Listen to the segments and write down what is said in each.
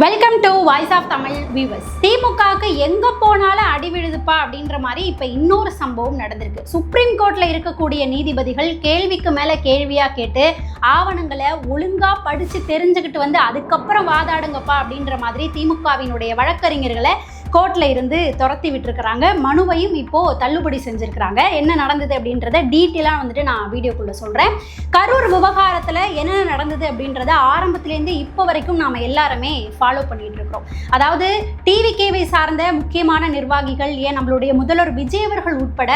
Welcome to voice of Tamil viewers. திமுகவுக்கு எங்க போனாலும் அடி விழுதுப்பா அப்படின்ற மாதிரி இப்ப இன்னொரு சம்பவம் நடந்திருக்கு. சுப்ரீம் கோர்ட்ல இருக்கக்கூடிய நீதிபதிகள் கேள்விக்கு மேல கேள்வியா கேட்டு ஆவணங்களை ஒழுங்கா படிச்சு தெரிஞ்சுக்கிட்டு வந்து அதுக்கப்புறம் வாதாடுங்கப்பா அப்படின்ற மாதிரி திமுகவினுடைய வழக்கறிஞர்களை கோர்ட்ல இருந்து துரத்தி விட்டுருக்கிறாங்க. மனுவையும் இப்போ தள்ளுபடி செஞ்சிருக்கிறாங்க. என்ன நடந்தது அப்படின்றத டீட்டெயிலாக வந்துட்டு நான் வீடியோக்குள்ள சொல்றேன். கரூர் விவகாரத்துல என்ன நடந்தது அப்படின்றத ஆரம்பத்திலேருந்து இப்போ வரைக்கும் நாம எல்லாருமே ஃபாலோ பண்ணிட்டு இருக்கிறோம். அதாவது டிவிகேவை சார்ந்த முக்கியமான நிர்வாகிகள், ஏன் நம்மளுடைய முதல்வர் விஜய் அவர்கள் உட்பட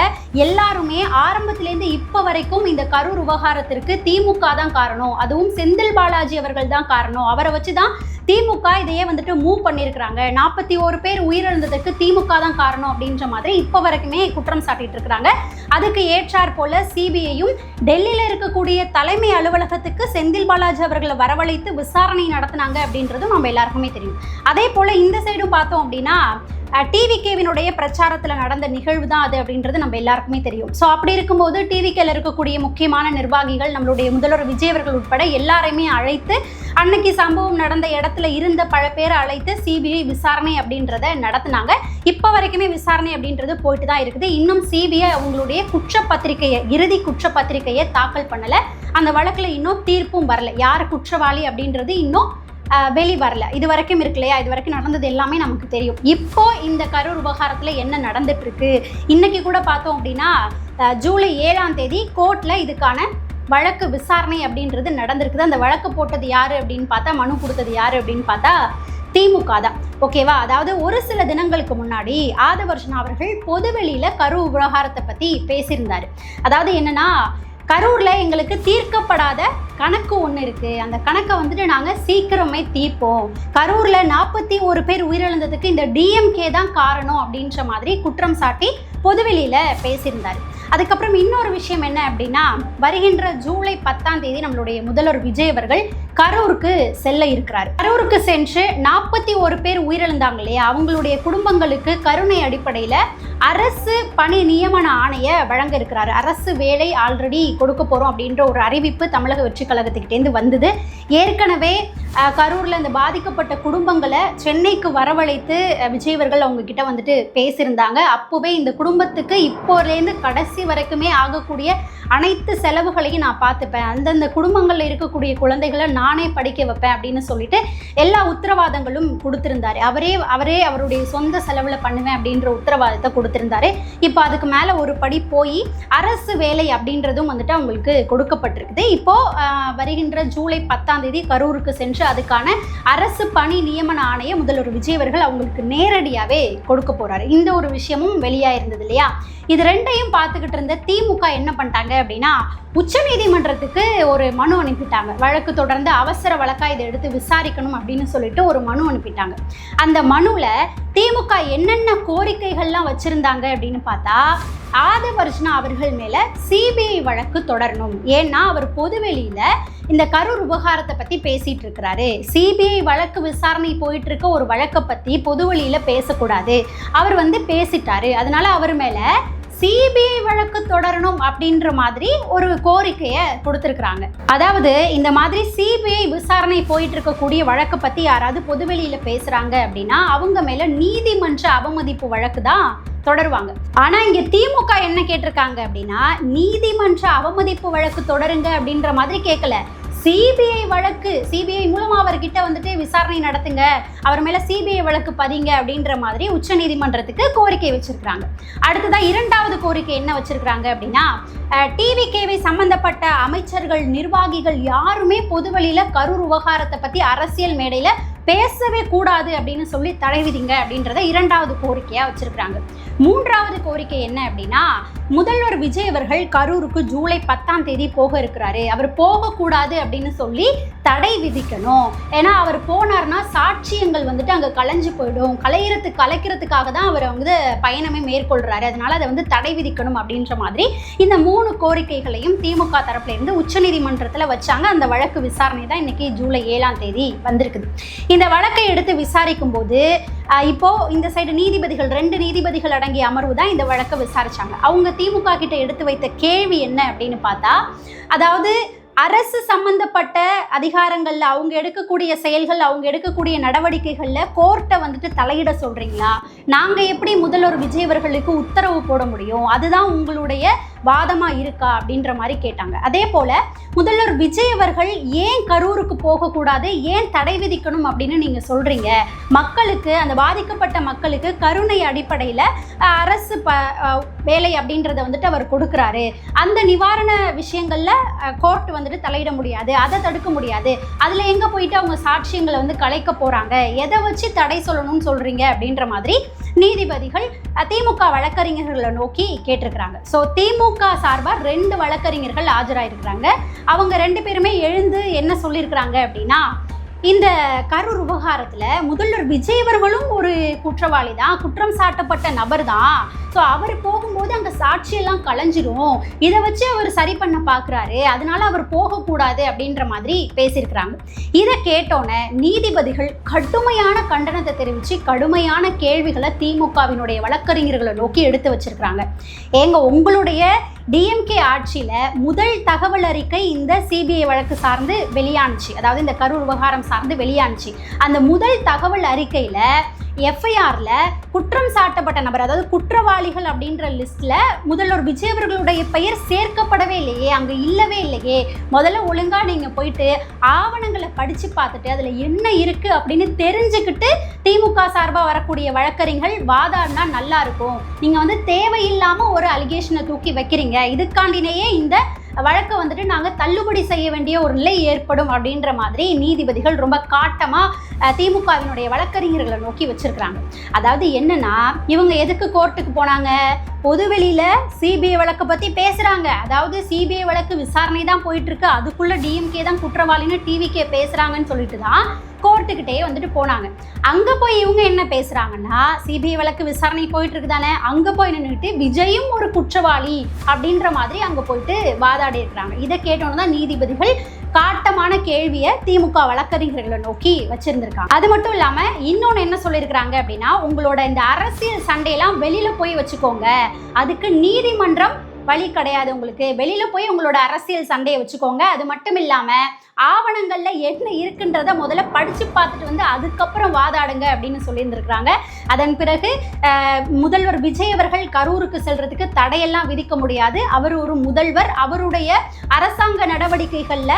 எல்லாருமே ஆரம்பத்திலேருந்து இப்போ வரைக்கும் இந்த கரூர் விவகாரத்திற்கு திமுக தான் காரணம், அதுவும் செந்தில் பாலாஜி அவர்கள் தான் காரணம், அவரை வச்சுதான் திமுக இதையே வந்துட்டு மூவ் பண்ணியிருக்கிறாங்க, 41 பேர் உயிரிழந்ததுக்கு திமுக தான் காரணம் அப்படின்ற மாதிரி இப்போ வரைக்குமே குற்றம் சாட்டிட்டு இருக்கிறாங்க. அதுக்கு ஏற்றாற் போல சிபிஐயும் டெல்லியில் இருக்கக்கூடிய தலைமை அலுவலகத்துக்கு செந்தில் பாலாஜி அவர்களை வரவழைத்து விசாரணை நடத்தினாங்க அப்படின்றதும் நம்ம எல்லாருக்குமே தெரியும். அதே போல இந்த சைடும் பார்த்தோம் அப்படின்னா டிவிகேவினுடைய பிரச்சாரத்தில் நடந்த நிகழ்வு தான் அது அப்படின்றது நம்ம எல்லாருக்குமே தெரியும். ஸோ அப்படி இருக்கும்போது டிவிகேல இருக்கக்கூடிய முக்கியமான நிர்வாகிகள், நம்மளுடைய முதல்வர் விஜய் அவர்கள் உட்பட எல்லாரையுமே அழைத்து அன்னைக்கு சம்பவம் நடந்த இடத்துல இருந்த பல பேரை அழைத்து சிபிஐ விசாரணை அப்படின்றத நடத்தினாங்க. இப்போ வரைக்குமே விசாரணை அப்படின்றது போயிட்டு தான் இருக்குது. இன்னும் சிபிஐ அவங்களுடைய குற்றப்பத்திரிகையை, இறுதி குற்றப்பத்திரிகையை தாக்கல் பண்ணலை. அந்த வழக்கில் இன்னும் தீர்ப்பும் வரல. யார் குற்றவாளி அப்படின்றது இன்னும் வெளி வரல. இது வரைக்கும் இருக்கு இல்லையா, இது வரைக்கும் நடந்தது எல்லாமே நமக்கு தெரியும். இப்போ இந்த கரூர் விவகாரத்தில் என்ன நடந்துட்டு இருக்கு, இன்னைக்கு கூட பார்த்தோம் அப்படின்னா ஜூலை 7ஆம் தேதி கோர்ட்ல இதுக்கான வழக்கு விசாரணை அப்படின்றது நடந்திருக்குது. அந்த வழக்கு போட்டது யாரு அப்படின்னு பார்த்தா, மனு கொடுத்தது யாரு அப்படின்னு பார்த்தா திமுக தான். ஓகேவா? அதாவது ஒரு சில தினங்களுக்கு முன்னாடி ஆதவர்ஷனா அவர்கள் பொதுவெளியில கரூர் விவகாரத்தை பத்தி பேசியிருந்தாரு. அதாவது என்னன்னா, கரூர்ல எங்களுக்கு தீர்க்கப்படாத கணக்கு ஒன்று இருக்கு, அந்த கணக்கை வந்துட்டு நாங்கள் சீக்கிரமே தீர்ப்போம், கரூர்ல 41 பேர் உயிரிழந்ததுக்கு இந்த டிஎம்கே தான் காரணம் அப்படின்ற மாதிரி குற்றம் சாட்டி பொதுவெளியில பேசியிருந்தாரு. அதுக்கப்புறம் இன்னொரு விஷயம் என்ன அப்படின்னா, வருகின்ற ஜூலை 10ஆம் தேதி நம்மளுடைய முதல்வர் விஜய் அவர்கள் கரூருக்கு செல்ல இருக்கிறார். கரூருக்கு சென்று 41 பேர் உயிரிழந்தாங்க இல்லையா, அவங்களுடைய குடும்பங்களுக்கு கருணை அடிப்படையில் அரசு பணி நியமன ஆணையை வழங்க இருக்கிறாரு. அரசு வேலை ஆல்ரெடி கொடுக்க போகிறோம் அப்படின்ற ஒரு அறிவிப்பு தமிழக வெற்றி கழகத்துக்கிட்டேருந்து வந்தது. ஏற்கனவே கரூரில் இந்த பாதிக்கப்பட்ட குடும்பங்களை சென்னைக்கு வரவழைத்து விஜய் அவர்கள் அவங்க கிட்ட வந்துட்டு பேசியிருந்தாங்க. அப்போவே இந்த குடும்பத்துக்கு இப்போலேருந்து கடைசி வரைக்குமே ஆகக்கூடிய அனைத்து செலவுகளையும் நான் பார்த்துப்பேன், அந்தந்த குடும்பங்களில் இருக்கக்கூடிய குழந்தைகளை நானே படிக்க வைப்பேன் அப்படின்னு சொல்லிட்டு எல்லா உத்தரவாதங்களும் கொடுத்திருந்தாரு. அவரே அவருடைய சொந்த செலவில் பண்ணுவேன் அப்படின்ற உத்தரவாதத்தை கொடுத்திருந்தாரு. இப்போ அதுக்கு மேலே ஒரு படி போய் அரசு வேலை அப்படின்றதும் வந்துட்டு அவங்களுக்கு கொடுக்கப்பட்டிருக்குது. இப்போ வருகின்ற ஜூலை 10ஆம் தேதி கரூருக்கு சென்று அதுக்கான அரசு பணி நியமன ஆணையை முதல்வர் விஜய் அவர்கள் அவங்களுக்கு நேரடியாகவே கொடுக்க போறாரு. இந்த ஒரு விஷயமும் வெளியாயிருந்தது இல்லையா. இது ரெண்டையும் பார்த்துக்கிட்டு இருந்த திமுக என்ன பண்ணிட்டாங்க அப்படின்னா, உச்சநீதிமன்றத்துக்கு ஒரு மனு அனுப்பிட்டாங்க. வழக்கு தொடர்ந்து அவசர வழக்கா இதை எடுத்து விசாரிக்கணும் அப்படின்னு சொல்லிட்டு ஒரு மனு அனுப்பிட்டாங்க. அந்த மனுவில் திமுக என்னென்ன கோரிக்கைகள்லாம் வச்சிருந்தாங்க அப்படின்னு பார்த்தா, ஆதவர்ஷனா அவர்கள் மேல சிபிஐ வழக்கு தொடரணும். ஏன்னா அவர் பொதுவெளியில இந்த கரூர் விவகாரத்தை பத்தி பேசிட்டு இருக்கிறாரு. சிபிஐ வழக்கு விசாரணை போயிட்டு இருக்க ஒரு வழக்கை பத்தி பொதுவெளியில பேசக்கூடாது, அவர் பேசிட்டாரு, அதனால அவர் மேல சிபிஐ வழக்கு தொடரணும் அப்படின்ற மாதிரி ஒரு கோரிக்கையை கொடுத்திருக்கிறாங்க. அதாவது இந்த மாதிரி சிபிஐ விசாரணை போயிட்டு இருக்கக்கூடிய வழக்கை பத்தி யாராவது பொதுவெளியில பேசுறாங்க அப்படின்னா அவங்க மேல நீதிமன்ற அவமதிப்பு வழக்கு தான் தொடருவாங்க. ஆனா இங்க திமுக என்ன கேட்டிருக்காங்க அப்படின்னா, நீதிமன்ற அவமதிப்பு வழக்கு தொடருங்க அப்படின்ற மாதிரி கேட்கல, சிபிஐ வழக்கு, சிபிஐ மூலமா அவர்கிட்ட வந்துட்டு விசாரணை நடத்துங்க, அவர் மேல சிபிஐ வழக்கு பதிங்க அப்படின்ற மாதிரி உச்ச நீதிமன்றத்துக்கு கோரிக்கை வச்சிருக்காங்க. அடுத்ததான் இரண்டாவது கோரிக்கை என்ன வச்சிருக்காங்க அப்படின்னா, டிவிகேவை சம்பந்தப்பட்ட அமைச்சர்கள், நிர்வாகிகள் யாருமே பொதுவெளியில கரூர் விவகாரத்தை பத்தி அரசியல் மேடையில பேசவே கூடாது அப்படின்னு சொல்லி தடை விதிங்க அப்படின்றத இரண்டாவது கோரிக்கையா வச்சிருக்கிறாங்க. மூன்றாவது கோரிக்கை என்ன அப்படின்னா, முதல்வர் விஜய் அவர்கள் கரூருக்கு ஜூலை 10ஆம் தேதி போக இருக்கிறாரு, அவர் போகக்கூடாது அப்படின்னு சொல்லி தடை விதிக்கணும். ஏன்னா அவர் போனார்னா சாட்சியங்கள் அங்கே கலைஞ்சு போயிடும், கலைக்கிறதுக்காக தான் அவர் பயணமே மேற்கொள்றாரு, அதனால அதை தடை விதிக்கணும் அப்படின்ற மாதிரி இந்த 3 கோரிக்கைகளையும் திமுக தரப்புல இருந்து உச்சநீதிமன்றத்தில் வச்சாங்க. அந்த வழக்கு விசாரணை தான் இன்னைக்கு ஜூலை 7ஆம் தேதி வந்திருக்குது. இந்த வழக்கை எடுத்து விசாரிக்கும் போது இப்போ இந்த சைடு நீதிபதிகள் 2 நீதிபதிகள் அடங்கிய அமர்வு தான் இந்த வழக்கை விசாரிச்சாங்க. அவங்க திமுக கிட்ட எடுத்து வைத்த கேள்வி என்ன அப்படின்னு பார்த்தா, அதாவது அரசு சம்பந்தப்பட்ட அதிகாரங்கள்ல அவங்க எடுக்கக்கூடிய செயல்கள், அவங்க எடுக்கக்கூடிய நடவடிக்கைகள்ல கோர்ட்டை வந்துட்டு தலையிட சொல்றீங்களா? நாங்க எப்படி முதல்வர் விஜய் அவர்களுக்கு உத்தரவு போட முடியும்? அதுதான் உங்களுடைய வாதமா இருக்கா அப்படின்ற மாதிரி கேட்டாங்க. அதே போல முதல்வர் விஜய் அவர்கள் ஏன் கரூருக்கு போகக்கூடாது, ஏன் தடை விதிக்கணும் அப்படின்னு நீங்க சொல்றீங்க? மக்களுக்கு, அந்த பாதிக்கப்பட்ட மக்களுக்கு கருணை அடிப்படையில அரசு வேலை அப்படின்றத வந்துட்டு அவர் கொடுக்குறாரு. அந்த நிவாரண விஷயங்கள்ல கோர்ட் வந்துட்டு தலையிட முடியாது, அதை தடுக்க முடியாது. அதுல எங்க போயிட்டு அவங்க சாட்சியங்களை வந்து கலைக்க போறாங்க, எதை வச்சு தடை சொல்லணும்னு சொல்றீங்க அப்படின்ற மாதிரி நீதிபதிகள் திமுக வழக்கறிஞர்களை நோக்கி கேட்டிருக்கிறாங்க. ஸோ திமுக சார்பாக 2 வழக்கறிஞர்கள் ஆஜராயிருக்கிறாங்க. அவங்க 2 பேருமே எழுந்து என்ன சொல்லியிருக்கிறாங்க அப்படின்னா, இந்த கரூர் விவகாரத்தில் முதல்வர் விஜய் அவர்களும் ஒரு குற்றவாளி தான், குற்றம் சாட்டப்பட்ட நபர் தான். ஸோ அவர் போகும்போது அங்கே சாட்சியெல்லாம் கலைஞ்சிரும், இதை வச்சு அவர் சரி பண்ண பார்க்குறாரு, அதனால அவர் போகக்கூடாது அப்படின்ற மாதிரி பேசியிருக்கிறாங்க. இதை கேட்டோன்னே நீதிபதிகள் கடுமையான கண்டனத்தை தெரிவித்து கடுமையான கேள்விகளை திமுகவினுடைய வழக்கறிஞர்களை நோக்கி எடுத்து வச்சிருக்கிறாங்க. ஏங்க, உங்களுடைய டிஎம்கே ஆட்சியில் முதல் தகவல் அறிக்கை இந்த சிபிஐ வழக்கு சார்ந்து வெளியானுச்சு, அதாவது இந்த கரூர் விவகாரம் சார்ந்து வெளியானுச்சு. அந்த முதல் தகவல் அறிக்கையில் எஃப்ஐஆர்ல குற்றம் சாட்டப்பட்ட நபர், அதாவது குற்றவாளிகள் அப்படின்ற லிஸ்ட்ல முதல்வர் விஜய் அவர்களுடைய பெயர் சேர்க்கப்படவே இல்லையே, அங்க இல்லவே இல்லையே. முதல்ல ஒழுங்கா நீங்க போயிட்டு ஆவணங்களை படிச்சு பார்த்துட்டு அதுல என்ன இருக்கு அப்படின்னு தெரிஞ்சுக்கிட்டு திமுக சார்பா வரக்கூடிய வழக்கறிஞர்கள் வாதாடினா நல்லா இருக்கும். நீங்க வந்து தேவையில்லாம ஒரு அலிகேஷனை தூக்கி வைக்கிறீங்க, இதுக்காண்டினேயே இந்த வழக்கை வந்துட்டு நாங்கள் தள்ளுபடி செய்ய வேண்டிய ஒரு நிலை ஏற்படும் அப்படின்ற மாதிரி நீதிபதிகள் ரொம்ப காட்டமாக திமுகவினுடைய வழக்கறிஞர்களை நோக்கி வச்சிருக்கிறாங்க. அதாவது என்னன்னா, இவங்க எதுக்கு கோர்ட்டுக்கு போனாங்க? பொதுவெளியில் சிபிஐ வழக்கை பற்றி பேசுகிறாங்க. அதாவது சிபிஐ வழக்கு விசாரணை தான் போயிட்டுருக்கு, அதுக்குள்ளே டிஎம்கே தான் குற்றவாளின்னு டிவிகே பேசுகிறாங்கன்னு சொல்லிட்டு தான் கோர்ட்டுக்கிட்டே வந்துட்டு போனாங்க. அங்கே போய் இவங்க என்ன பேசுகிறாங்கன்னா, சிபிஐ வழக்கு விசாரணை போயிட்டு இருக்கு தானே, அங்கே போய் நின்றுட்டு விஜயும் ஒரு குற்றவாளி அப்படின்ற மாதிரி அங்கே போயிட்டு வாதாடி இருக்கிறாங்க. இதை கேட்டோன்னு தான் நீதிபதிகள் காட்டமான கேள்வியை திமுக வழக்கறிஞர்களை நோக்கி வச்சிருந்திருக்காங்க. அது மட்டும் இல்லாமல் இன்னொன்று என்ன சொல்லியிருக்கிறாங்க அப்படின்னா, உங்களோட இந்த அரசியல் சண்டையெல்லாம் வெளியில் போய் வச்சுக்கோங்க, அதுக்கு நீதிமன்றம் வழி கிடையாது, உங்களுக்கு வெளியில் போய் உங்களோட அரசியல் சண்டையை வச்சுக்கோங்க. அது மட்டும் இல்லாமல் ஆவணங்கள்ல என்ன இருக்குன்றத முதல்ல படிச்சு பார்த்துட்டு வந்து அதுக்கப்புறம் வாதாடுங்க அப்படின்னு சொல்லியிருந்திருக்கிறாங்க. அதன் பிறகு முதல்வர் விஜய் அவர்கள் கரூருக்கு செல்றதுக்கு தடையெல்லாம் விதிக்க முடியாது, அவர் ஒரு முதல்வர், அவருடைய அரசாங்க நடவடிக்கைகள்ல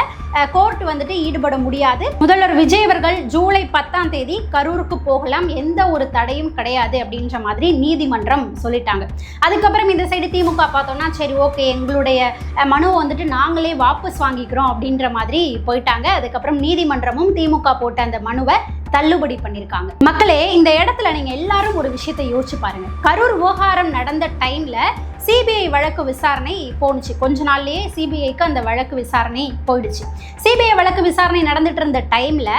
கோர்ட் வந்துட்டு ஈடுபட முடியாது. முதல்வர் விஜய் அவர்கள் ஜூலை 10ஆம் தேதி கரூருக்கு போகலாம், எந்த ஒரு தடையும் கிடையாது அப்படின்ற மாதிரி நீதிமன்றம் சொல்லிட்டாங்க. அதுக்கப்புறம் இந்த சைடு திமுக பார்த்தோம்னா, சரி ஓகே, எங்களுடைய மனுவை வந்துட்டு நாங்களே வாபஸ் வாங்கிக்கிறோம் அப்படின்ற மாதிரி போயிட்டாங்க. அதுக்கப்புறம் நீதிமன்றமும் திமுக போட்ட அந்த மனுவை தள்ளுபடி பண்ணியிருக்காங்க. மக்களே, இந்த இடத்துல நீங்க எல்லாரும் ஒரு விஷயத்தை யோசிச்சு பாருங்க. கரூர் விவகாரம் நடந்த டைம்ல சிபிஐ வழக்கு விசாரணை போணுச்சு, கொஞ்ச நாள்லயே சிபிஐக்கு அந்த வழக்கு விசாரணை போயிடுச்சு. சிபிஐ வழக்கு விசாரணை நடந்துட்டு இருந்த டைம்ல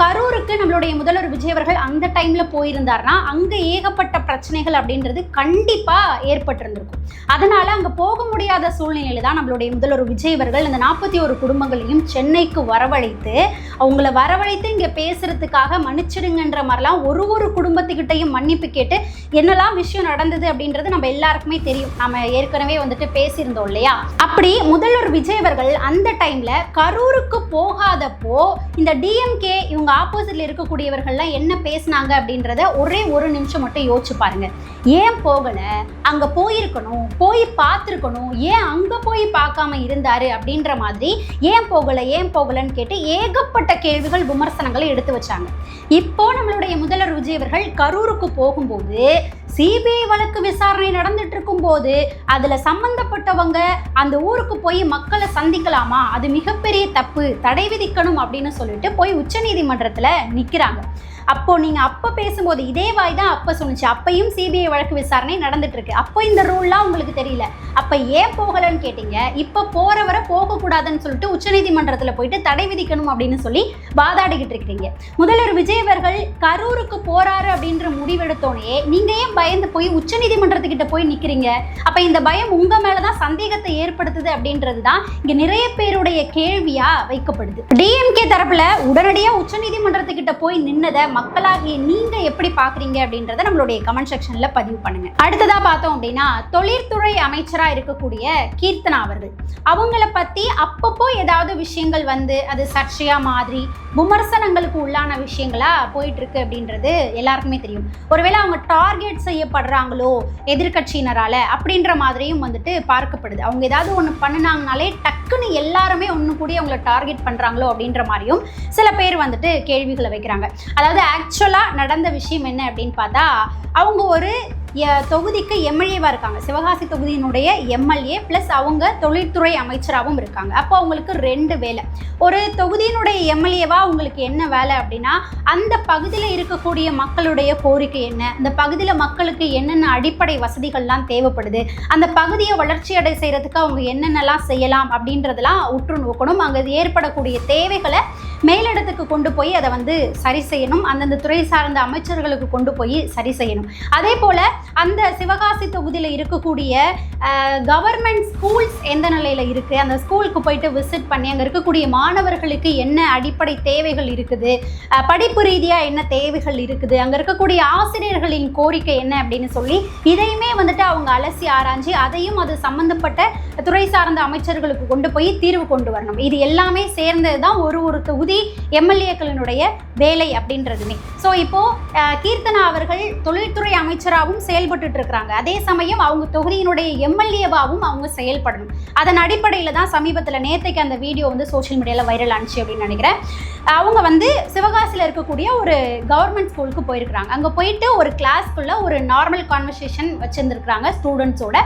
கரூருக்கு நம்மளுடைய முதல்வர் விஜய் அவர்கள் அந்த டைம்ல போயிருந்தாருன்னா அங்க ஏகப்பட்ட பிரச்சனைகள் அப்படின்றது கண்டிப்பா ஏற்பட்டிருந்திருக்கும். அதனால அங்க போக முடியாத சூழ்நிலையில தான் நம்மளுடைய முதல்வர் விஜய் அவர்கள் அந்த 41 குடும்பங்களையும் சென்னைக்கு வரவழைத்து அவங்கள வரவழைத்து இங்க பேசுறதுக்காக மன்னிச்சிடுங்கன்ற மாதிரிலாம் ஒரு குடும்பத்துக்கிட்டையும் மன்னிப்பு கேட்டு என்னெல்லாம் விஷயம் நடந்தது அப்படின்றது நம்ம எல்லாருக்குமே தெரியும், நம்ம ஏற்கனவே வந்துட்டு பேசியிருந்தோம் இல்லையா. அப்படி முதல்வர் விஜய் அவர்கள் அந்த டைம்ல கரூருக்கு போகாதப்போ இந்த டிஎம்கே இவங்க ஆப்போசிட்ல இருக்கக்கூடியவர்கள்லாம் என்ன பேசினாங்க அப்படின்றத ஒரே ஒரு நிமிஷம் மட்டும் யோசிச்சு பாருங்க. ஏன் போகல, அங்க போயிருக்கணும், போய் பார்த்துருக்கணும், ஏன் அங்க போய் பார்க்காம இருந்தாரு அப்படின்ற மாதிரி ஏன் போகலன்னு கேட்டு ஏகப்பட்ட கேள்விகள், விமர்சனங்களை எடுத்து வச்சாங்க. இப்போ நம்மளுடைய முதல்வர் விஜய் அவர்கள் கரூருக்கு போகும்போது சிபிஐ வழக்கு விசாரணை நடந்துட்டு இருக்கும் போது அதுல சம்பந்தப்பட்டவங்க அந்த ஊருக்கு போய் மக்களை சந்திக்கலாமா, அது மிகப்பெரிய தப்பு, தடை விதிக்கணும் அப்படின்னு சொல்லிட்டு போய் உச்சநீதிமன்றத்துல நிக்கிறாங்க. அப்போ நீங்க அப்ப பேசும்போது இதே வாய் தான் அப்ப சொன்னிச்சு, அப்பையும் சிபிஐ வழக்கு விசாரணை நடந்துட்டு இருக்கு, அப்போ இந்த ரூல்லாம் உங்களுக்கு தெரியல, அப்ப ஏன் போகலன்னு கேட்டீங்க. இப்ப போறவரை போகக்கூடாதுன்னு சொல்லிட்டு உச்சநீதிமன்றத்துல போயிட்டு தடை விதிக்கணும் அப்படின்னு சொல்லி வாதாடிக்கிட்டு இருக்கிறீங்க. முதல்வர் விஜய் அவர்கள் கரூருக்கு போறாரு அப்படின்ற முடிவெடுத்தோனே நீங்க ஏன் பயந்து போய் உச்சநீதிமன்றத்துக்கிட்ட போய் நிக்கிறீங்க? அப்ப இந்த பயம் உங்க மேலதான் சந்தேகத்தை ஏற்படுத்துது அப்படின்றது தான் இங்க நிறைய பேருடைய கேள்வியா வைக்கப்படுது. டிஎம்கே தரப்புல உடனடியா உச்சநீதிமன்றத்துக்கிட்ட போய் நின்னதை மக்களாகிய நீங்க எப்படி பாக்குறீங்க அப்படின்றத நம்மளுடைய கமெண்ட் செக்ஷன்ல பதிவு பண்ணுங்க. அடுத்ததா பார்த்தோம் அப்படின்னா தொழில்துறை அமைச்சரா இருக்கக்கூடிய கீர்த்தனா அவர்கள், அவங்கள பத்தி அப்பப்போ ஏதாவது விஷயங்கள் வந்து அது சர்ச்சையா மாதிரி விமர்சனங்களுக்கு உள்ளான விஷயங்களா போயிட்டு இருக்கு அப்படின்றது எல்லாருக்குமே தெரியும். ஒருவேளை அவங்க டார்கெட் செய்யப்படுறாங்களோ எதிர்கட்சியினரால அப்படின்ற மாதிரியும் வந்துட்டு பார்க்கப்படுது. அவங்க ஏதாவது ஒன்று பண்ணினாங்கனாலே டக்குன்னு எல்லாருமே ஒன்று கூடி அவங்கள டார்கெட் பண்றாங்களோ அப்படின்ற மாதிரியும் சில பேர் வந்துட்டு கேள்விகளை வைக்கிறாங்க. அதாவது ஆக்சுவலா நடந்த விஷயம் என்ன அப்படின்னு பார்த்தா, அவங்க ஒரு தொகுதிக்கு எம்எல்ஏவா இருக்காங்க. சிவகாசி தொகுதியினுடைய எம்எல்ஏ பிளஸ் அவங்க தொழில்துறை அமைச்சராகவும் இருக்காங்க. அப்போ அவங்களுக்கு 2 வேலை. ஒரு தொகுதியினுடைய எம்எல்ஏவா அவங்களுக்கு என்ன வேலை அப்படின்னா, அந்த பகுதியில் இருக்கக்கூடிய மக்களுடைய கோரிக்கை என்ன, அந்த பகுதியில் மக்களுக்கு என்னென்ன அடிப்படை வசதிகள்லாம் தேவைப்படுது, அந்த பகுதியை வளர்ச்சி அடை செய்யறதுக்கு அவங்க என்னென்னலாம் செய்யலாம் அப்படின்றதெல்லாம் உற்று நோக்கணும். அங்கே ஏற்படக்கூடிய தேவைகளை மேலிடத்துக்கு கொண்டு போய் அதை வந்து சரி செய்யணும். அந்தந்த துறை சார்ந்த அமைச்சர்களுக்கு கொண்டு போய் சரி செய்யணும். அதே போல அந்த சிவகாசி தொகுதியில் இருக்கக்கூடிய கவர்மெண்ட் ஸ்கூல்ஸ் எந்த நிலையில இருக்கு, அந்த ஸ்கூலுக்கு போயிட்டு விசிட் பண்ணி அங்கே இருக்கக்கூடிய மாணவர்களுக்கு என்ன அடிப்படை தேவைகள் இருக்குது, படிப்பு ரீதியா என்ன தேவைகள் இருக்குது, அங்க இருக்கக்கூடிய ஆசிரியர்களின் கோரிக்கை என்ன அப்படின்னு சொல்லி இதையுமே வந்துட்டு அவங்க அலசி ஆராய்ச்சி அதையும் அது சம்பந்தப்பட்ட துறை சார்ந்த அமைச்சர்களுக்கு கொண்டு போய் தீர்வு கொண்டு வரணும். இது எல்லாமே சேர்ந்தது தான் ஒரு தொகுதி எம்எல்ஏக்களினுடைய வேலை அப்படின்றதுமே. ஸோ இப்போ கீர்த்தனா அவர்கள் தொழில்துறை அமைச்சராகவும் செயல்பட்டு இருக்கிறாங்க. அதே சமயம் அவங்க தொகுதியினுடைய எம்எல்ஏவாகவும் அவங்க செயல்படணும். அதன் அடிப்படையில் தான் சமீபத்தில் நேற்றைக்கு அந்த வீடியோ வந்து சோஷியல் மீடியாவில் வைரல் ஆனிச்சு அப்படின்னு நினைக்கிறேன். அவங்க வந்து சிவகாசியில் இருக்கக்கூடிய ஒரு கவர்மெண்ட் ஸ்கூலுக்கு போயிருக்கிறாங்க. அங்கே போயிட்டு ஒரு கிளாஸ்க்குள்ள ஒரு நார்மல் கான்வர்சேஷன் வச்சுருந்துருக்குறாங்க ஸ்டூடெண்ட்ஸோட.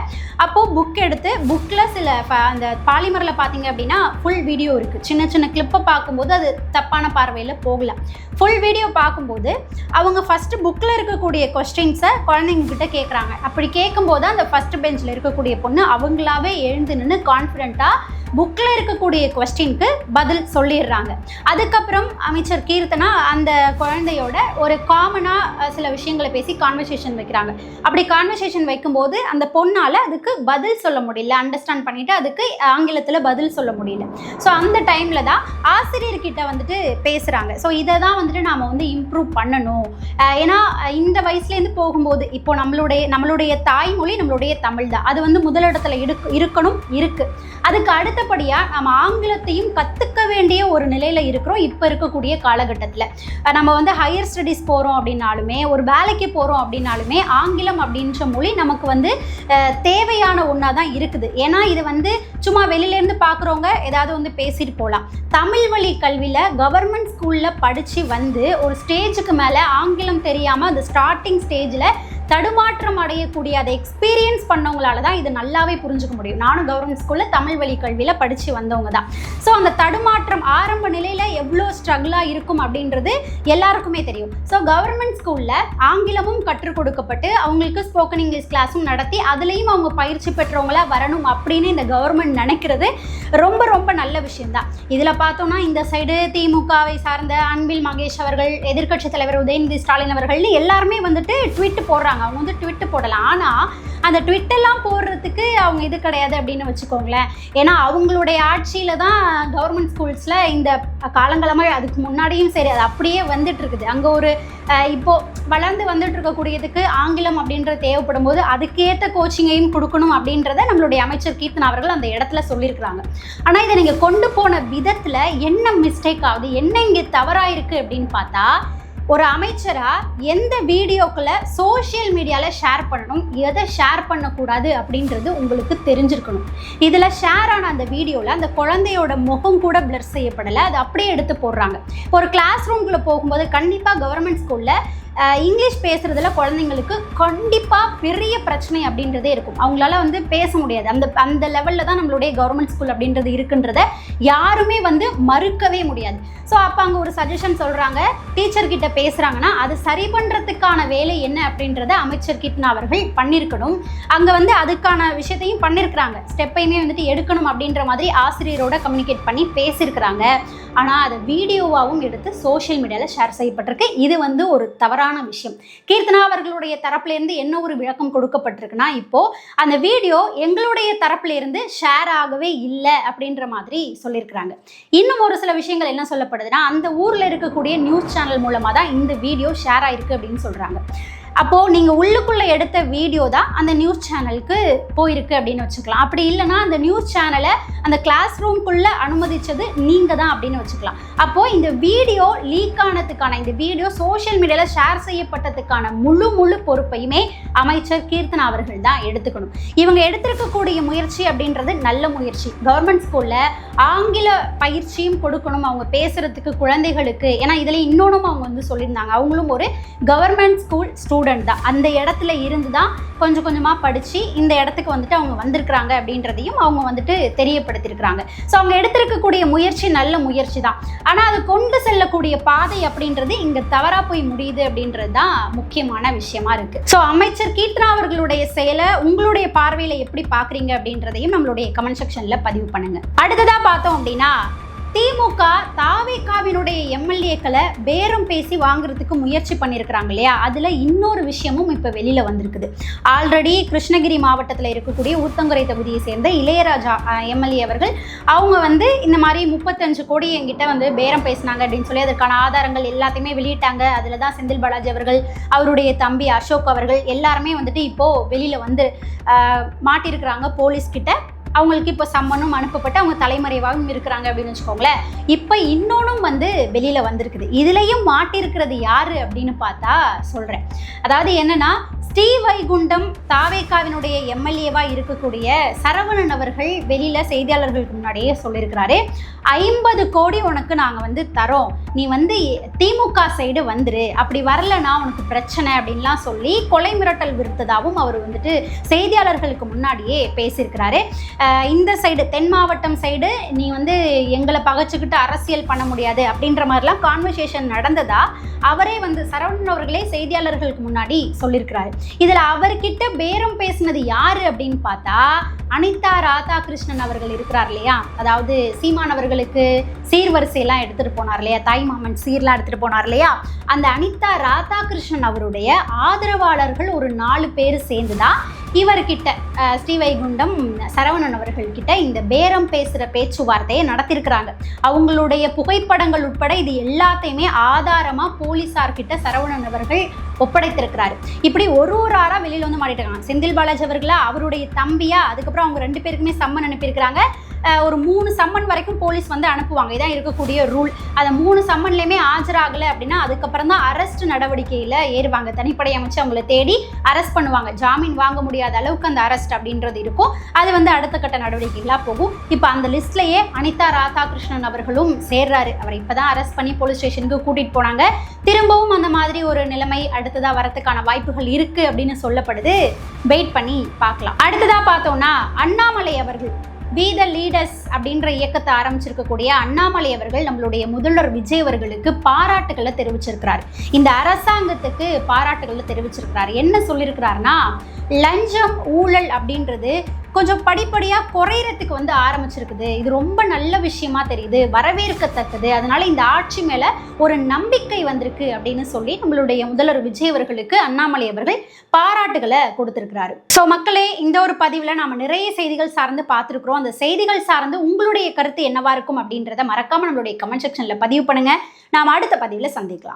அப்போது புக் எடுத்து புக்கில் சில அந்த பாலிமரில் பார்த்தீங்க அப்படின்னா ஃபுல் வீடியோ இருக்குது. சின்ன சின்ன கிளிப்பை பார்க்கும்போது அது தப்பான பார்வையில் போகலாம். ஃபுல் வீடியோ பார்க்கும்போது அவங்க ஃபஸ்ட்டு புக்கில் இருக்கக்கூடிய கொஸ்டின்ஸை குழந்தைங்கக்கிட்ட கேட்குறாங்க. அப்படி கேட்கும்போது அந்த ஃபஸ்ட்டு பெஞ்சில் இருக்கக்கூடிய பொண்ணு அவங்களாவே எழுந்து நின்று கான்ஃபிடென்ட்டாக புக்கில் இருக்கக்கூடிய கொஸ்டினுக்கு பதில் சொல்லிடுறாங்க. அதுக்கப்புறம் அமைச்சர் கீர்த்தனா அந்த குழந்தையோட ஒரு காமனாக சில விஷயங்களை பேசி கான்வர்சேஷன் வைக்கிறாங்க. அப்படி கான்வர்சேஷன் வைக்கும்போது அந்த பொண்ணால் அதுக்கு பதில் சொல்ல முடியல, அண்டர்ஸ்டாண்ட் பண்ணிவிட்டு அதுக்கு ஆங்கிலத்தில் பதில் சொல்ல முடியல. ஸோ அந்த டைமில் தான் ஆசிரியர்கிட்ட வந்துட்டு பேசுகிறாங்க. ஸோ இதை தான் வந்துட்டு நாம் வந்து இம்ப்ரூவ் பண்ணணும். ஏன்னா இந்த வயசுலேருந்து போகும்போது இப்போ நம்மளுடைய தாய்மொழி நம்மளுடைய தமிழ் தான். அது வந்து முதலிடத்தில் இருக்கணும் இருக்குது. அதுக்கு அடுத்தபடியாக நம்ம ஆங்கிலத்தையும் கற்றுக்க வேண்டிய ஒரு நிலையில் இருக்கிறோம் இப்போ இருக்கக்கூடிய காலகட்டத்தில். நம்ம வந்து ஹையர் ஸ்டடீஸ் போகிறோம் அப்படின்னாலுமே, ஒரு வேலைக்கு போகிறோம் அப்படின்னாலுமே ஆங்கிலம் அப்படின்ற மொழி நமக்கு வந்து தேவையான ஒன்றா தான் இருக்குது. ஏன்னா இது வந்து சும்மா வெளியிலேருந்து பார்க்குறவங்க ஏதாவது வந்து பேசிட்டு போகலாம். தமிழ் வழி கல்வியில் கவர்மெண்ட் ஸ்கூலில் படித்து வந்து ஒரு ஸ்டேஜுக்கு மேலே ஆங்கிலம் தெரியாமல் அந்த ஸ்டார்டிங் ஸ்டேஜில் தடுமாற்றம் அடையக்கூடிய அதை எக்ஸ்பீரியன்ஸ் பண்ணவங்களால தான் இது நல்லாவே புரிஞ்சுக்க முடியும். நானும் கவர்மெண்ட் ஸ்கூலில் தமிழ் வழி கல்வியில் படித்து வந்தவங்க தான். ஸோ அந்த தடுமாற்றம் ஆரம்ப நிலையில் எவ்வளோ ஸ்ட்ரகிளாக இருக்கும் அப்படின்றது எல்லாருக்குமே தெரியும். ஸோ கவர்மெண்ட் ஸ்கூலில் ஆங்கிலமும் கற்றுக் கொடுக்கப்பட்டு அவங்களுக்கு ஸ்போக்கன் இங்கிலீஷ் கிளாஸும் நடத்தி அதுலேயும் அவங்க பயிற்சி பெற்றவங்களா வரணும் அப்படின்னு இந்த கவர்மெண்ட் நினைக்கிறது ரொம்ப ரொம்ப நல்ல விஷயம்தான். இதில் பார்த்தோம்னா இந்த சைடு திமுகவை சார்ந்த அன்பில் மகேஷ் அவர்கள், எதிர்க்கட்சி தலைவர் உதயநிதி ஸ்டாலின் அவர்கள் எல்லாருமே வந்துட்டு ட்வீட் போடுறாங்க. அவங்க வந்து ட்விட்டு போடலாம். ஆனால் அந்த ட்விட்டெல்லாம் போடுறதுக்கு அவங்க இது கிடையாது அப்படின்னு வச்சுக்கோங்களேன். ஏன்னா அவங்களுடைய ஆட்சியில் தான் கவர்மெண்ட் ஸ்கூல்ஸில் இந்த காலங்காலமாக அதுக்கு முன்னாடியும் சரி அது அப்படியே வந்துட்டு இருக்குது. அங்கே ஒரு இப்போது வளர்ந்து வந்துட்டு இருக்கக்கூடியதுக்கு ஆங்கிலம் அப்படின்றது தேவைப்படும் போது அதுக்கேற்ற கோச்சிங்கையும் கொடுக்கணும் அப்படின்றத நம்மளுடைய அமைச்சர் கீர்த்தனா அவர்கள் அந்த இடத்துல சொல்லியிருக்கிறாங்க. ஆனால் இதை நீங்கள் கொண்டு போன விதத்தில் என்ன மிஸ்டேக் ஆகுது, என்ன இங்கே தவறாயிருக்கு அப்படின்னு பார்த்தா, ஒரு அமைச்சராக எந்த வீடியோக்களை சோஷியல் மீடியாவில் ஷேர் பண்ணணும், எதை ஷேர் பண்ணக்கூடாது அப்படின்றது உங்களுக்கு தெரிஞ்சிருக்கணும். இதில் ஷேர் ஆன அந்த வீடியோவில் அந்த குழந்தையோட முகம் கூட பிளர் செய்யப்படலை, அது அப்படியே எடுத்து போடுறாங்க. ஒரு கிளாஸ் ரூம்குள்ளே போகும்போது கண்டிப்பாக கவர்மெண்ட் ஸ்கூலில் இங்கிலீஷ் பேசுகிறதுல குழந்தைங்களுக்கு கண்டிப்பாக பெரிய பிரச்சனை அப்படின்றதே இருக்கும். அவங்களால வந்து பேச முடியாது. அந்த லெவலில் தான் நம்மளுடைய கவர்மெண்ட் ஸ்கூல் அப்படின்றது இருக்குன்றத யாருமே வந்து மறுக்கவே முடியாது. ஸோ அப்போ அங்கே ஒரு சஜஷன் சொல்கிறாங்க, டீச்சர்கிட்ட பேசுகிறாங்கன்னா அது சரி பண்ணுறதுக்கான வேலை என்ன அப்படின்றத அமைச்சர் கீர்த்தனா அவர்கள் பண்ணியிருக்கணும். அங்கே வந்து அதுக்கான விஷயத்தையும் பண்ணியிருக்கிறாங்க. ஸ்டெப்பையுமே வந்துட்டு எடுக்கணும் அப்படின்ற மாதிரி ஆசிரியரோட கம்யூனிகேட் பண்ணி பேசியிருக்கிறாங்க. ஆனால் அதை வீடியோவாகவும் எடுத்து சோஷியல் மீடியாவில் ஷேர் செய்யப்பட்டிருக்கு. இது வந்து ஒரு தவறான விஷயம். கீர்த்தனா அவர்களுடைய தரப்புலேருந்து என்ன ஒரு விளக்கம் கொடுக்கப்பட்டிருக்குன்னா, இப்போது அந்த வீடியோ எங்களுடைய தரப்புலேருந்து ஷேர் ஆகவே இல்லை அப்படின்ற மாதிரி சொல்லியிருக்கிறாங்க. இன்னும் ஒரு சில விஷயங்கள் என்ன சொல்லப்படுதுன்னா, அந்த ஊரில் இருக்கக்கூடிய நியூஸ் சேனல் மூலமாக தான் இந்த வீடியோ ஷேர் ஆயிருக்கு அப்படின்னு சொல்கிறாங்க. அப்போது நீங்கள் உள்ளுக்குள்ளே எடுத்த வீடியோ தான் அந்த நியூஸ் சேனலுக்கு போயிருக்கு அப்படின்னு வச்சுக்கலாம். அப்படி இல்லைனா அந்த நியூஸ் சேனலை அந்த கிளாஸ் ரூம்குள்ளே அனுமதித்தது நீங்கள் தான் அப்படின்னு வச்சுக்கலாம். அப்போது இந்த வீடியோ லீக் ஆனதுக்கான, இந்த வீடியோ சோஷியல் மீடியாவில் ஷேர் செய்யப்பட்டதுக்கான முழு பொறுப்பையுமே அமைச்சர் கீர்த்தனா அவர்கள் தான் எடுத்துக்கணும். இவங்க எடுத்திருக்கக்கூடிய முயற்சி அப்படின்றது நல்ல முயற்சி. கவர்மெண்ட் ஸ்கூலில் ஆங்கில பயிற்சியும் கொடுக்கணும் அவங்க பேசுகிறதுக்கு குழந்தைகளுக்கு. ஏன்னா இதில் இன்னொன்றும் அவங்க வந்து சொல்லியிருந்தாங்க, அவங்களும் ஒரு கவர்மெண்ட் ஸ்கூல் ஸ்டூடெண்ட் தான். அந்த இடத்துல இருந்து தான் கொஞ்சம் கொஞ்சமாக படித்து இந்த இடத்துக்கு வந்துட்டு அவங்க வந்திருக்கிறாங்க அப்படின்றதையும் அவங்க வந்துட்டு தெரியப்படுத்தியிருக்கிறாங்க. ஸோ அவங்க எடுத்திருக்கக்கூடிய முயற்சி நல்ல முயற்சி தான். ஆனால் அது கொண்டு செல்லக்கூடிய பாதை அப்படின்றது இங்கே தவறாக போய் முடியுது அப்படின்றது தான் முக்கியமான விஷயமா இருக்குது. ஸோ அமைச்சர் கீர்த்தனா அவர்களுடைய செயலை உங்களுடைய பார்வையில் எப்படி பார்க்குறீங்க அப்படின்றதையும் நம்மளுடைய கமெண்ட் செக்ஷனில் பதிவு பண்ணுங்கள். அடுத்ததாக பார்த்தோம் அப்படின்னா, திமுக தாவேகாவினுடைய எம்எல்ஏக்களை பேரம் பேசி வாங்குறதுக்கு முயற்சி பண்ணியிருக்கிறாங்க இல்லையா, அதில் இன்னொரு விஷயமும் இப்போ வெளியில் வந்திருக்குது. ஆல்ரெடி கிருஷ்ணகிரி மாவட்டத்தில் இருக்கக்கூடிய ஊத்தங்கரை தொகுதியை சேர்ந்த இளையராஜா எம்எல்ஏ அவர்கள் அவங்க வந்து இந்த மாதிரி 35 கோடி என்கிட்ட வந்து பேரம் பேசினாங்க அப்படின்னு சொல்லி அதற்கான ஆதாரங்கள் எல்லாத்தையுமே வெளியிட்டாங்க. அதில் தான் செந்தில் பாலாஜி அவர்கள், அவருடைய தம்பி அசோக் அவர்கள் எல்லாருமே வந்துட்டு இப்போது வெளியில் வந்து மாட்டியிருக்கிறாங்க போலீஸ்கிட்ட. அவங்களுக்கு இப்போ சம்மனும் அனுப்பப்பட்டு அவங்க தலைமறைவாகவும் இருக்கிறாங்க அப்படின்னு வச்சுக்கோங்களேன். இப்போ இன்னொன்றும் வந்து வெளியில் வந்திருக்குது. இதுலேயும் மாட்டிருக்கிறது யார் அப்படின்னு பார்த்தா சொல்கிறேன். அதாவது என்னென்னா, ஸ்ரீவைகுண்டம் தாவேகாவினுடைய எம்எல்ஏவாக இருக்கக்கூடிய சரவணன் அவர்கள் வெளியில் செய்தியாளர்களுக்கு முன்னாடியே சொல்லியிருக்கிறாரு, 50 கோடி உனக்கு நாங்கள் வந்து தரோம், நீ வந்து திமுக சைடு வந்துரு, அப்படி வரலன்னா உனக்கு பிரச்சனை அப்படின்லாம் சொல்லி கொலை மிரட்டல் விடுத்ததாகவும் அவர் வந்துட்டு செய்தியாளர்களுக்கு முன்னாடியே பேசியிருக்கிறாரு. இந்த சைடு தென் மாவட்டம் சைடு நீ வந்து எங்களை பகைச்சிக்கிட்டு அரசியல் பண்ண முடியாது அப்படின்ற மாதிரிலாம் கான்வர்சேஷன் நடந்ததா அவரே வந்து சரவணன் அவர்களே செய்தியாளர்களுக்கு முன்னாடி சொல்லியிருக்கிறாரு. இதில் அவர்கிட்ட பேரம் பேசினது யாரு அப்படின்னு பார்த்தா அனிதா ராதாகிருஷ்ணன் அவர்கள் இருக்கிறார் இல்லையா, அதாவது சீமான் அவர்களுக்கு சீர்வரிசையெல்லாம் எடுத்துகிட்டு போனார் இல்லையா, தாய் மாமன் சீர்லாம் எடுத்துகிட்டு போனார் இல்லையா, அந்த அனிதா ராதாகிருஷ்ணன் அவருடைய ஆதரவாளர்கள் ஒரு 4 பேர் சேர்ந்து தான் இவர்கிட்ட ஸ்ரீவைகுண்டம் சரவணன் அவர்கள்கிட்ட இந்த பேரம் பேசுகிற பேச்சுவார்த்தையை நடத்தியிருக்கிறாங்க. அவங்களுடைய புகைப்படங்கள் உட்பட இது எல்லாத்தையுமே ஆதாரமாக போலீஸார்கிட்ட சரவணன் அவர்கள் ஒப்படைத்திருக்கிறாரு. இப்படி ஒரு ஆறாக வெளியில் வந்து மாட்டிட்டாங்க. செந்தில் பாலாஜி அவர்களா, அவருடைய தம்பியா, அதுக்கப்புறம் அவங்க 2 பேருக்குமே சம்மன் அனுப்பியிருக்கிறாங்க. ஒரு 3 சம்மன் வரைக்கும் போலீஸ் வந்து அனுப்புவாங்க, இதான் இருக்கக்கூடிய ரூல். அந்த 3 சம்மன்லையுமே ஆஜராகலை அப்படின்னா அதுக்கப்புறம் தான் அரெஸ்ட் நடவடிக்கையில் ஏறுவாங்க. தனிப்படை அமைச்சு அவங்கள தேடி அரெஸ்ட் பண்ணுவாங்க. ஜாமீன் வாங்க முடியாத அளவுக்கு அந்த அரெஸ்ட் அப்படின்றது இருக்கும். அது வந்து அடுத்த கட்ட நடவடிக்கைகளாக போகும். இப்போ அந்த லிஸ்ட்லேயே அனிதா ராதாகிருஷ்ணன் அவர்களும் சேர்றாரு. அவரை இப்போ தான் அரெஸ்ட் பண்ணி போலீஸ் ஸ்டேஷனுக்கு கூட்டிகிட்டு போனாங்க. திரும்பவும் அந்த மாதிரி ஒரு நிலைமை அடுத்ததாக வரத்துக்கான வாய்ப்புகள் இருக்குது அப்படின்னு சொல்லப்படுது. வெயிட் பண்ணி பார்க்கலாம். அடுத்ததாக பார்த்தோம்னா, அண்ணாமலை அவர்கள் பி த லீடர்ஸ் அப்படின்ற இயக்கத்தை ஆரம்பிச்சிருக்கக்கூடிய அண்ணாமலை அவர்கள் நம்மளுடைய முதல்வர் விஜய் அவர்களுக்கு பாராட்டுகளை தெரிவிச்சிருக்கிறார். இந்த அரசாங்கத்துக்கு பாராட்டுகளை தெரிவிச்சிருக்கிறார். என்ன சொல்லியிருக்கிறாருன்னா, லஞ்சம் ஊழல் அப்படின்றது கொஞ்சம் படிப்படியாக குறையறதுக்கு வந்து ஆரம்பிச்சிருக்குது. இது ரொம்ப நல்ல விஷயமா தெரியுது, வரவேற்கத்தக்கது. அதனால இந்த ஆட்சி மேலே ஒரு நம்பிக்கை வந்திருக்கு அப்படின்னு சொல்லி நம்மளுடைய முதல்வர் விஜய் அவர்களுக்கு அண்ணாமலை அவர்கள் பாராட்டுகளை கொடுத்திருக்கிறாரு. ஸோ மக்களே, இந்த ஒரு பதிவில் நாம் நிறைய செய்திகள் சார்ந்து பார்த்துருக்குறோம். அந்த செய்திகள் சார்ந்து உங்களுடைய கருத்து என்னவா இருக்கும் அப்படின்றத மறக்காம நம்மளுடைய கமெண்ட் செக்ஷனில் பதிவு பண்ணுங்க. நாம் அடுத்த பதிவில் சந்திக்கலாம்.